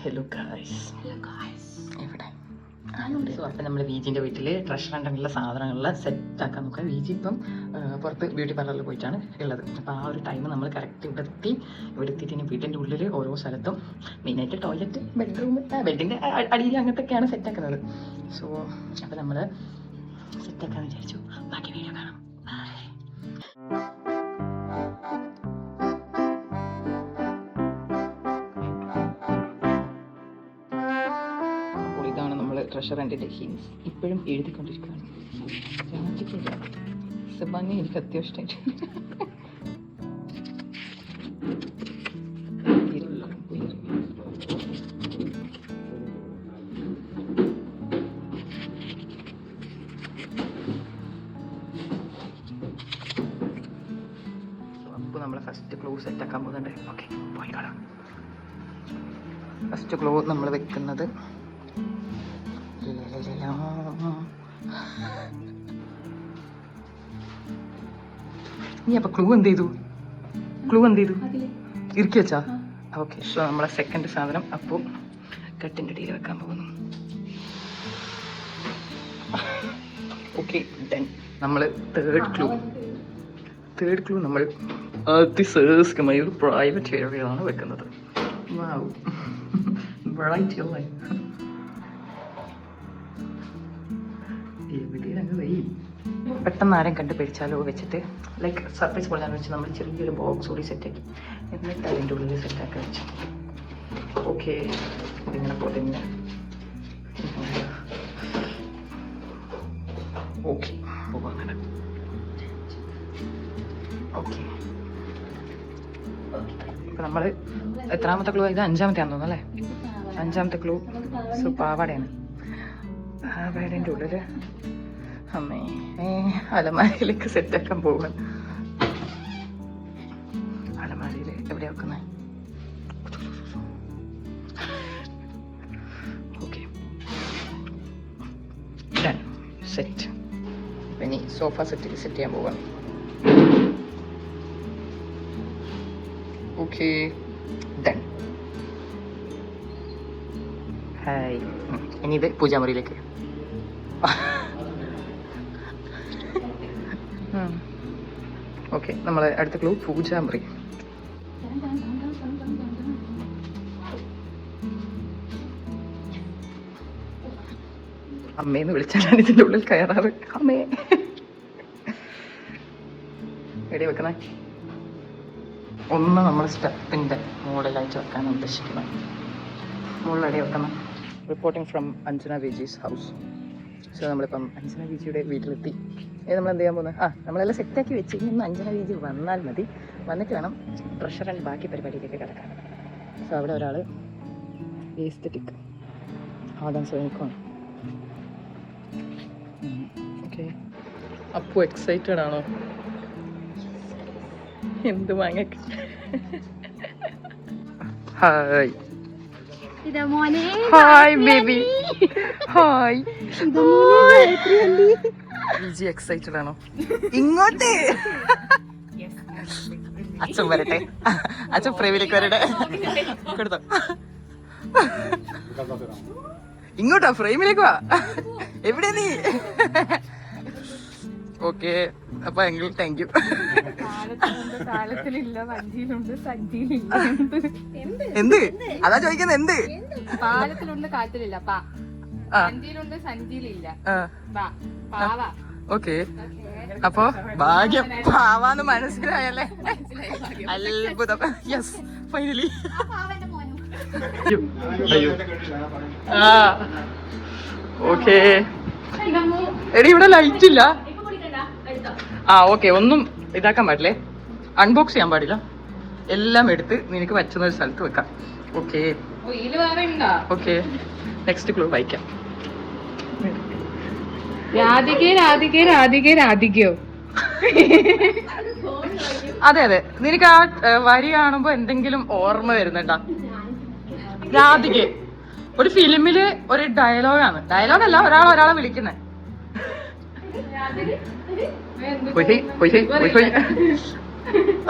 Hello guys എവിടെ so അപ്പം നമ്മൾ വീജിൻ്റെ വീട്ടിൽ ട്രഷർ ഹണ്ടിനുള്ള സാധനങ്ങളെല്ലാം സെറ്റാക്കാൻ നോക്കാം. വീജി ഇപ്പം പുറത്ത് ബ്യൂട്ടി പാർലറിൽ പോയിട്ടാണ് ഉള്ളത്. അപ്പോൾ ആ ഒരു ടൈം നമ്മൾ കറക്റ്റ് ഇവിടെ എത്തിയിട്ട് ഇനി വീട്ടിൻ്റെ ഉള്ളിൽ ഓരോ സ്ഥലത്തും മെയിനായിട്ട് ടോയ്ലറ്റ്, ബെഡ്റൂം, ബെഡിൻ്റെ അടിയിൽ അങ്ങനത്തെയൊക്കെയാണ് സെറ്റാക്കുന്നത്. സോ അപ്പോൾ നമ്മൾ സെറ്റാക്കാമെന്ന് വിചാരിച്ചു. ബാക്കി വീഡിയോ കാണാം. ട്രഷർ ഹണ്ടിൻ്റെ ഹിൻസ് ഇപ്പോഴും എഴുതിക്കൊണ്ടിരിക്കുകയാണ്. സബാനെ എനിക്ക് അത്യാവശ്യമായിട്ട് അപ്പോൾ നമ്മൾ ഫസ്റ്റ് ക്ലൂ സെറ്റാക്കാൻ പോകുന്നുണ്ട്. ഓക്കെ, പോയി കാണാം. ഫസ്റ്റ് ക്ലൂ നമ്മൾ വെക്കുന്നത് നീ അപ്പൊ ക്ലൂ എന്ത് ചെയ്തു ഇറുക്കി വെച്ചാ? ഓക്കെ, സോ നമ്മളെ സെക്കൻഡ് സാധനം അപ്പോൾ കട്ടിൻ്റെ അടിയിൽ വെക്കാൻ പോകുന്നു. Okay done. നമ്മൾ തേർഡ് ക്ലൂ നമ്മൾ അതിശയകരമായ ഒരു പ്രൈവറ്റ് ഏരിയയിലാണ് വെക്കുന്നത്. വാവ്, ബ്രൈറ്റ് അല്ലേ? പെട്ടെന്ന് ആരും കണ്ട് പേടിച്ചാലോ വെച്ചിട്ട് ലൈക്ക് സർപ്രൈസ് പോലെയാണെന്ന് വെച്ചാൽ നമ്മൾ ചെറിയൊരു ബോക്സ് കൂടി സെറ്റാക്കി എന്നിട്ട് അതിൻ്റെ ഉള്ളിൽ സെറ്റാക്കി വെച്ചു. ഓക്കെ, ഇതിങ്ങനെ പൊതിഞ്ഞ് ഓക്കെ പോകാം അങ്ങനെ. ഓക്കെ, അപ്പം നമ്മൾ എത്രാമത്തെ ക്ലൂ? ഇത് അഞ്ചാമത്തെ ആണെന്ന് തോന്നുന്നു അല്ലേ? അഞ്ചാമത്തെ ക്ലൂ. സോ പാവാടയാണ്. പാവാടേൻ്റെ ഉള്ളിൽ അമ്മേ അലമാരയിലേക്ക് സെറ്റാക്കാൻ പോവാൻ. അലമാരയിൽ എവിടെ വെക്കുന്നത്? Okay done, set. ഇനി സോഫ സെറ്റ് ചെയ്യാൻ പോവാണ്. Okay done. ഹായ്. ഇനി ഇത് പൂജാമുറിയിലേക്ക്. ഓക്കെ, നമ്മൾ അടുത്ത ക്ലൂ പൂജാമുറി. അമ്മേന്ന് വിളിച്ചാൽ ഞാൻ ഇതിൻ്റെ ഉള്ളിൽ കയറാറ്. അമ്മേ എവിടെ വെക്കുന്നേ? ഒന്ന് നമ്മൾ സ്റ്റെപ്പിൻ്റെ മോഡലായിട്ട് വെക്കാൻ ഉദ്ദേശിക്കുന്നത്. മുകളിലെവിടെ വെക്കുന്നത്? Reporting from Anjana വിജീസ് house. So നമ്മളിപ്പം അഞ്ജന വിജിയുടെ വീട്ടിലെത്തി. നമ്മൾ എന്ത് ചെയ്യാൻ പോകുന്നത്? നമ്മളെല്ലാം സെറ്റാക്കി വെച്ച് ഇന്ന് അഞ്ജന വിജി വന്നാൽ മതി. വന്നിട്ട് വേണം ട്രഷർ ആൻഡ് ബാക്കി പരിപാടിയിലേക്ക് കിടക്കാൻ. സോ അവിടെ ഒരാൾ എസ്തെറ്റിക് ആദം സൈനിക്കാണ്. ഓക്കെ, അപ്പു എക്സൈറ്റഡ് ആണോ? എന്ത് വാങ്ങ? Hi hi baby. Hi. Viji excited ആണോ? ഇങ്ങോട്ട് അച്ഛൻ വരട്ടെ. അച്ഛൻ ഫ്രെയിമിലേക്ക് വരട്ടെ. കൊടുത്തോ? ഇങ്ങോട്ടാ ഫ്രെയിമിലേക്ക് വാ. എവിടെ നീ? ഓക്കെ, അപ്പൊ എങ്കിൽ താങ്ക് യു. എന്ത്? അതാ ചോദിക്കുന്നത്. എന്ത്? പാലത്തിലുണ്ട് കാറ്റിലില്ല. സഞ്ചിയിലില്ല. ഓക്കെ, അപ്പൊ ഭാഗ്യം പാവാന്ന് മനസ്സിലായല്ലേ? അത്ഭുതം. Yes, finally. ഓക്കെ എടി, ഇവിടെ ലൈറ്റ് ഇല്ല. ഓക്കെ, ഒന്നും ഇതാക്കാൻ പാടില്ലേ, അൺബോക്സ് ചെയ്യാൻ പാടില്ല. എല്ലാം എടുത്ത് നിനക്ക് പറ്റുന്ന ഒരു സ്ഥലത്ത് വെക്കാം. ഓക്കെ ഓക്കെ, നെക്സ്റ്റ് ക്ലൂ വായിക്കാം. രാധികയോ? അതെ അതെ, നിനക്ക് ആ വരി കാണുമ്പോ എന്തെങ്കിലും ഓർമ്മ വരുന്നുണ്ടാ? രാധിക ഒരു ഫിലിമില് ഒരു ഡയലോഗാണ്. ഡയലോഗല്ല, ഒരാളെ വിളിക്കുന്നത്.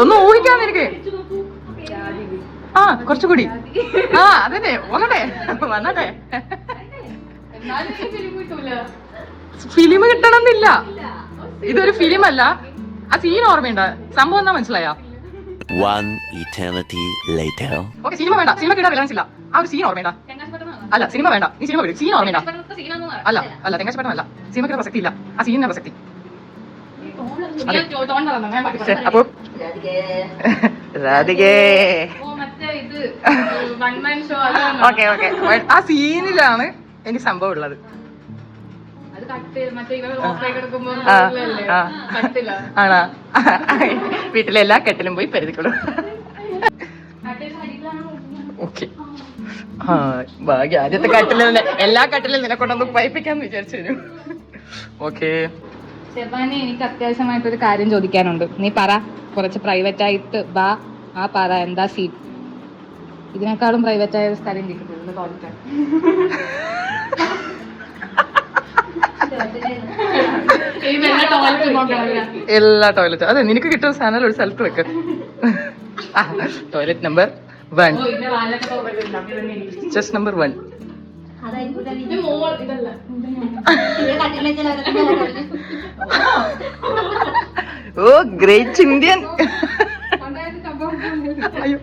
ഒന്ന് ഊഹിക്കാൻ നിനക്ക്. കുറച്ചുകൂടി. അതന്നെ, ഒന്നട്ടെ. വന്നട്ടെ. എന്നാലും ഈ film കിട്ടൂല. ഫിലിം കിട്ടണമെന്നില്ല, ഇതൊരു ഫിലിം അല്ല. ആ സീൻ ഓർമ്മയുണ്ട്, സംഭവം എന്നാ മനസ്സിലായോ? One eternity later. Okay, cinema വേണ്ട, സിനിമ കിട്ടാൻ റിലവൻസ് ഇല്ല. ആ ഒരു സീൻ ഓർമ്മയുണ്ട? അല്ല, സിനിമ വേണ്ട, നീ സിനിമ വിടും. സീൻ ഓർമ്മയുണ്ട? അല്ല അല്ല, തെങ്ങാശപ്പെട്ടല്ല, സിനിമയ്ക്ക് പ്രസക്തി ഇല്ല, ആ സീനിന് പ്രസക്തി. അപ്പൊ രാധികേ, ഓക്കെ ഓക്കെ, ആ സീനിലാണ് എനിക്ക് സംഭവം ഉള്ളത്. ആണോ? വീട്ടിലെ എല്ലാ കെട്ടിലും പോയി പരുതിക്കൊള്ളും. ഓക്കെ, ആ ഭാഗ്യ, ആദ്യത്തെ കട്ടില് തന്നെ എല്ലാ കട്ടിലും നിന്നെ കൊണ്ടൊന്ന് പൈപ്പിക്കാന്ന് വിചാരിച്ചു. ഓക്കെ ശബാനെ, എനിക്ക് അത്യാവശ്യമായിട്ടൊരു കാര്യം ചോദിക്കാനുണ്ട്. നീ പറ, കുറച്ച് പ്രൈവറ്റ് ആയിട്ട് ബാ. ആ പറ, എന്താ സീറ്റ്? ഇതിനേക്കാളും പ്രൈവറ്റ് ആയ ഒരു സ്ഥലം കിട്ടുന്നുണ്ട് ടോയ്ലറ്റ്. എല്ലാ ടോയ്ലറ്റും അതെ, നിനക്ക് കിട്ടുന്ന സാധനം ഒരു സ്ഥലത്ത് വെക്ക്. Toilet number 1, just number 1. ഓ ഗ്രേറ്റ് ഇന്ത്യൻ. അയ്യോ,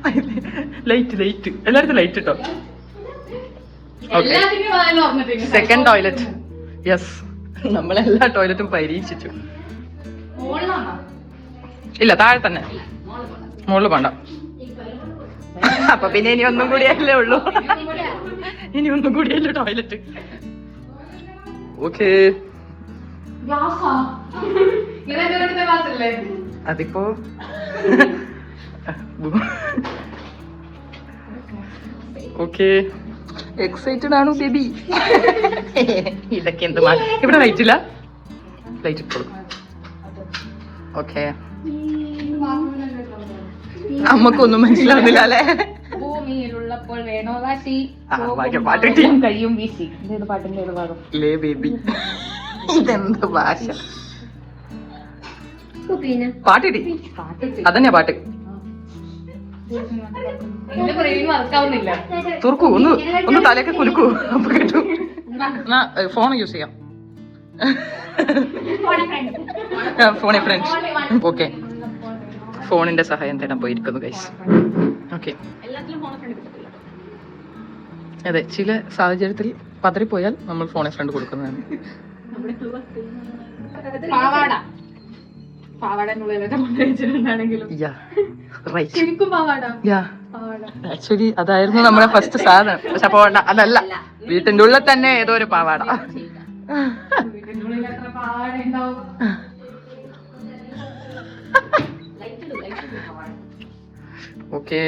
ലൈറ്റ് ലൈറ്റ് എല്ലായിടത്തും ലൈറ്റ് ഇട്ടോ. സെക്കൻഡ് ടോയ്ലറ്റ്, യെസ്, നമ്മളെല്ലാ ടോയ്ലറ്റും പരീക്ഷിച്ചു. ഇല്ല, താഴെ തന്നെ, മുകളിൽ വേണ്ട. അപ്പൊ പിന്നെ ഇനി ഒന്നും കൂടിയല്ലേ ഉള്ളൂ, ഇനി ഒന്നും കൂടിയല്ലേ ടോയ്ലറ്റ്. ഓക്കെ, അതിപ്പോ ഓക്കെ, എക്സൈറ്റഡ് ആണോ ബേബി? ഇതൊക്കെ എന്ത് ഇവിടെ ലൈറ്റ് ഇല്ല, ലൈറ്റ് ഇട്ടോളൂ. ഓക്കെ, അമ്മക്കൊന്നും മനസ്സിലാവുന്നില്ല അല്ലേ? ഭൂമിയിലുള്ളപ്പോൾ വേണോ വാശി, പാട്ട് കഴിയും വീശി. ഇതേത് പാട്ടിന്റെ ഏത് ഭാഗം? ലേ ബേബി, ഇതെന്ത് ഭാഷ? പാട്ടിട്ടി, അതന്നെയാ പാട്ട്. തുറക്കൂ, ഒന്ന് തലയൊക്കെ കുലുക്കൂ, അപ്പൊ കേട്ടു. ഫോൺ യൂസ് ചെയ്യാം, ഫോണെ ഫ്രണ്ട്സ്. ഓക്കെ, ഫോണിന്റെ സഹായം തേടാൻ പോയിരിക്കുന്നു ഗൈസ്. ഓക്കെ, അതെ, ചില സാഹചര്യത്തിൽ പതറിപ്പോയാൽ നമ്മൾ ഫോണെ ഫ്രണ്ട് കൊടുക്കുന്നതാണ്. ആക്ച്വലി അതായിരുന്നു നമ്മുടെ ഫസ്റ്റ് സാധനം. പക്ഷെ പോണ്ട, അതല്ല, വീട്ടിന്റെ ഉള്ളിൽ തന്നെ ഏതോ ഒരു പാവാട. ഓക്കെ,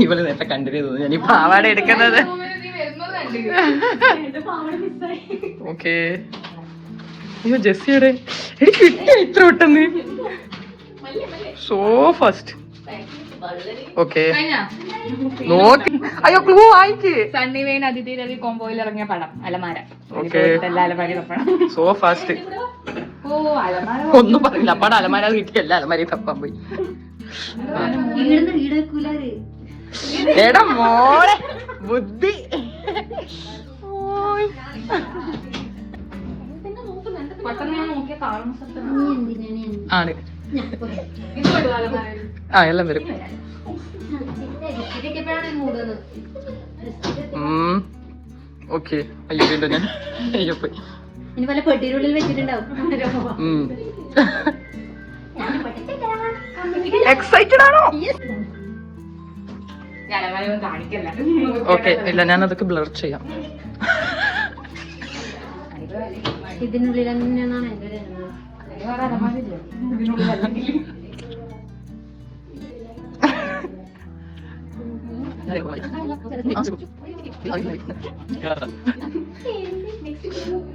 ഇവള് നേരത്തെ കണ്ടിന്യൂ തോന്നുന്നു ഞാൻ ഈ പാവാട എടുക്കുന്നത്. ഓക്കെ, അയ്യോ ജെസ്സിയുടെ എനിക്ക് കിട്ടിയ ഇത്ര പെട്ടെന്ന്, സോ ഫസ്റ്റ്. ഓക്കെ, നോക്കി, അയ്യോ ക്ലൂ വായിക്ക്. സണ്ണി വെയിൻ അതിഥി രവി കോംബോയിൽ ഇറങ്ങിയ പടം അലമാര. Okay, so fast. ഓ, അലമാര ഒന്നും പറഞ്ഞില്ല, അപ്പാടെ അലമാര കിട്ടിയല്ല, അലമാരി തപ്പാൻ പോയി. എടാ മോളെ ബുദ്ധി. ആണ്, ആ എല്ലാം വരും. ഓക്കെ, അയ്യോ വീണ്ടും ഞാൻ അയ്യോ പോയി. പെട്ടിയുള്ളിൽ വെച്ചിട്ടുണ്ടാവും. എക്സൈറ്റഡ് ആണോ? കാണിക്കല്ല. ഓക്കെ, ഇല്ല, ഞാൻ അതൊക്കെ ബ്ലർ ചെയ്യാം. ഇതിനുള്ളിൽ തന്നെയാണ് എന്റെ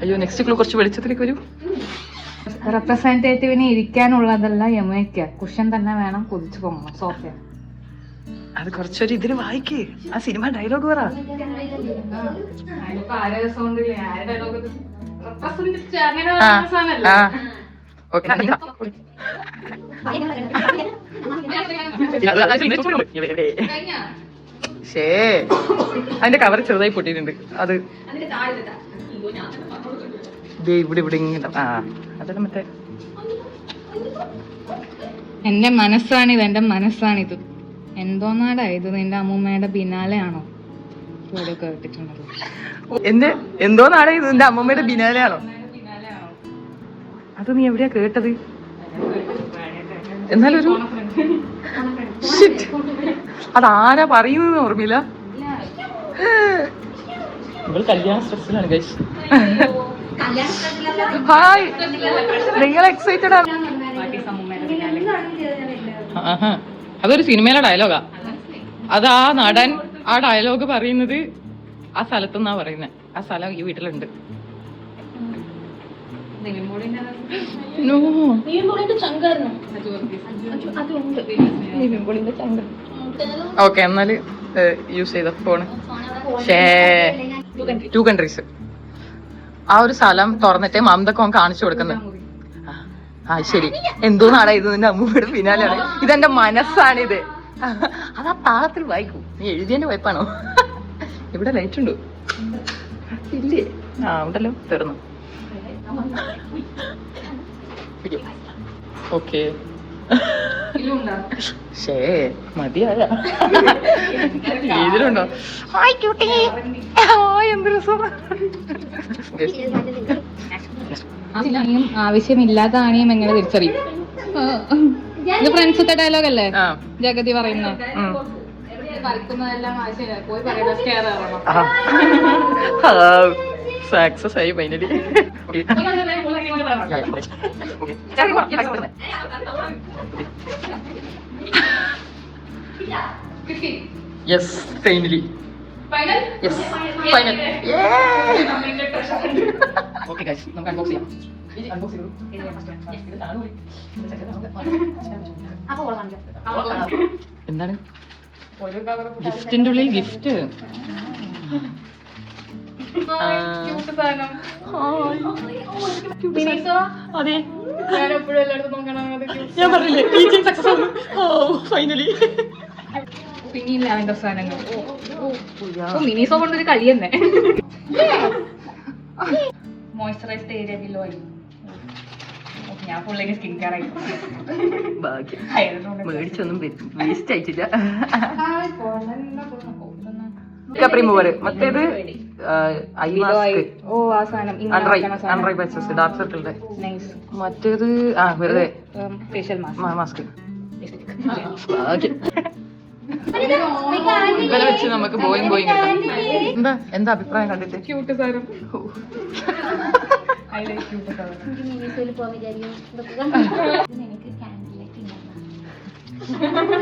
അയ്യോ, നെക്സ്റ്റ് ക്ലൂ കുറച്ച് വെളിച്ചത്തിലേക്ക് വരൂ. റെപ്രസെന്റേറ്റീവിന് ഇരിക്കാനുള്ളതല്ല യമയ്ക്ക, കുഷൻ തന്നെ വേണം, കുതിച്ചു പോകണം സോഫ. അത് കുറച്ചൊരു ഇതിന് വായിക്ക്, ആ സിനിമ ഡയലോഗ് പറ. ഷേ അതിന്റെ കവർ ചെറുതായി പൊട്ടിയിട്ടുണ്ട്. അത് ഇവിടെ ഇവിടെ ഇങ്ങനെ ആ അതല്ല മറ്റേ എന്റെ മനസ്സാണിത്, എന്റെ മനസ്സാണിത്. എന്തോന്നാടാ ഇത്? നിന്റെ അമ്മൂമ്മയുടെ പിന്നാലെയാണോ? ഇവിടെ കേട്ടിട്ടുണ്ടല്ലോ. എന്റെ എന്തോ നാടേ ഇത് നിന്റെ അമ്മമ്മയുടെ ബിനാലെയാണോ? അത് നീ എവിടെയാ കേട്ടത്? എന്നാലൊരു അതാരാ പറയുന്നത് ഓർമ്മയില്ല. നിങ്ങൾ കല്യാണ സ്ട്രെസ്സിലാണ് ഗൈസ്. ഹായ്, നിങ്ങൾ എക്സൈറ്റഡ് ആണ്? അതൊരു സിനിമയിലെ ഡയലോഗാ. അത് ആ നടൻ ആ ഡയലോഗ് പറയുന്നത് ആ സ്ഥലത്തുനിന്നാ പറയുന്നത്. ആ സ്ഥലം ഈ വീട്ടിലുണ്ട്. ഓക്കെ, എന്നാല് യൂസ് ചെയ്ത ഫോണ്. Two countries. ആ ഒരു സ്ഥലം തുറന്നിട്ട് മമതക്ക് കാണിച്ചു കൊടുക്കുന്നത്. ആ ശരി, എന്തോ നാടാ ഇത് നിന്റെ അമ്മൂമ്മയുടെ പിന്നാലെയാണ്. ഇതെന്റെ മനസ്സാണിത്. അതാ താളത്തിൽ വായിക്കൂ. നീ എഴുതിയതിന്റെ വായ്പാണോ? ഇവിടെ ലൈറ്റ് ഉണ്ടോ? ഇല്ലേ? ആ ഉണ്ടല്ലോ, തീർന്നു. ഓക്കെ, ഷേ മതിയായ ഇതിലുണ്ടോ? എന്ത് രസം. ആവശ്യമില്ലാത്ത ആണിയും എങ്ങനെ തിരിച്ചറിയും? ഇത് ഫ്രണ്ട്സത്തെ ഡയലോഗ് അല്ലേ ജഗതി പറയുന്നത്? സക്സസ് ആയി finally. Yes, finally. Yes, final. Okay guys, നമുക്ക് അൺബോക്സ് ചെയ്യാം. എന്താണ് ഗിഫ്റ്റിന്റെ ഉള്ളിൽ? ഗിഫ്റ്റ് അതെ, ഞാൻ പറഞ്ഞില്ലേ സക്സസ് ആണ്. ഫൈനലി. പിന്നെ ലാവൻഡർ സാധനങ്ങൾ. മിനിസോ കൊണ്ടൊരു കളി തന്നെ. Moisturised area below. ഞാൻ ഫുള്ളി സ്കിൻ കെയർ ആയി. മേടിച്ചൊന്നും വേസ്റ്റ് ആയിട്ടില്ല. റിമൂവർ, മറ്റേത് ഐ മാസ്ക്, അൺറൈ പാച്ചസ്, ഡാർക്ക് സർക്കിളിന്റെ. മറ്റേത് വെറുതെ ഫേഷ്യൽ മാസ്ക്. ഇവരെ വെച്ച് നമുക്ക് ബോയിങ് കിട്ടാം. എന്താ അഭിപ്രായം കണ്ടിട്ട്? ക്യൂട്ട് സാധനം.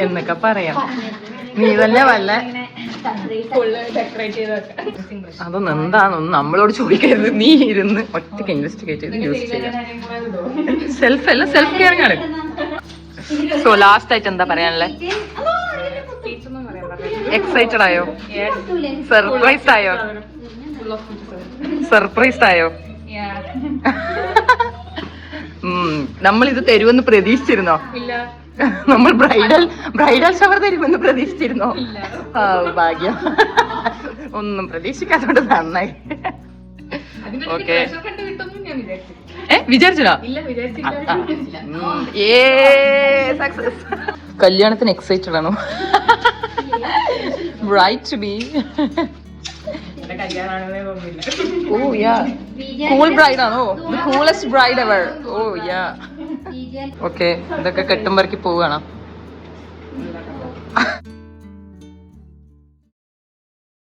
എന്നൊക്കെ പറയാം. നീ തന്നെ വല്ല അതൊന്നും എന്താണെന്നൊന്നും നമ്മളോട് ചോദിക്കരുത്. നീ ഇരുന്ന് ഒറ്റയ്ക്ക് ഇൻവെസ്റ്റിഗേറ്റ് ചെയ്ത് യൂസ് ചെയ്യാം. സെൽഫ് അല്ല, സെൽഫ് കെയറിംഗ് ആണ്. സോ ലാസ്റ്റ് ആയിട്ട് എന്താ പറയാനുള്ളത്? എക്സൈറ്റഡ് ആയോ? സർപ്രൈസ്ഡ് ആയോ? സർപ്രൈസ്ഡ് ആയോ? നമ്മൾ ഇത് തരുമെന്ന് പ്രതീക്ഷിച്ചിരുന്നോ? നമ്മൾ ബ്രൈഡൽ ഷവർ തരുമെന്ന് പ്രതീക്ഷിച്ചിരുന്നോ? ഭാഗ്യം, ഒന്നും പ്രതീക്ഷിക്കാത്തോണ്ട് നന്നായി. ഓക്കെ, വിചാരിച്ചോ? സക്സസ്. കല്യാണത്തിന് എക്സൈറ്റഡ് ആണോ? Bride to be. Oh yeah, cool bride ആണോ? The coolest bride ever. Oh yeah. Okay, ഇതൊക്കെ കെട്ടുമ്പോഴേക്ക് പോവുകയാണോ?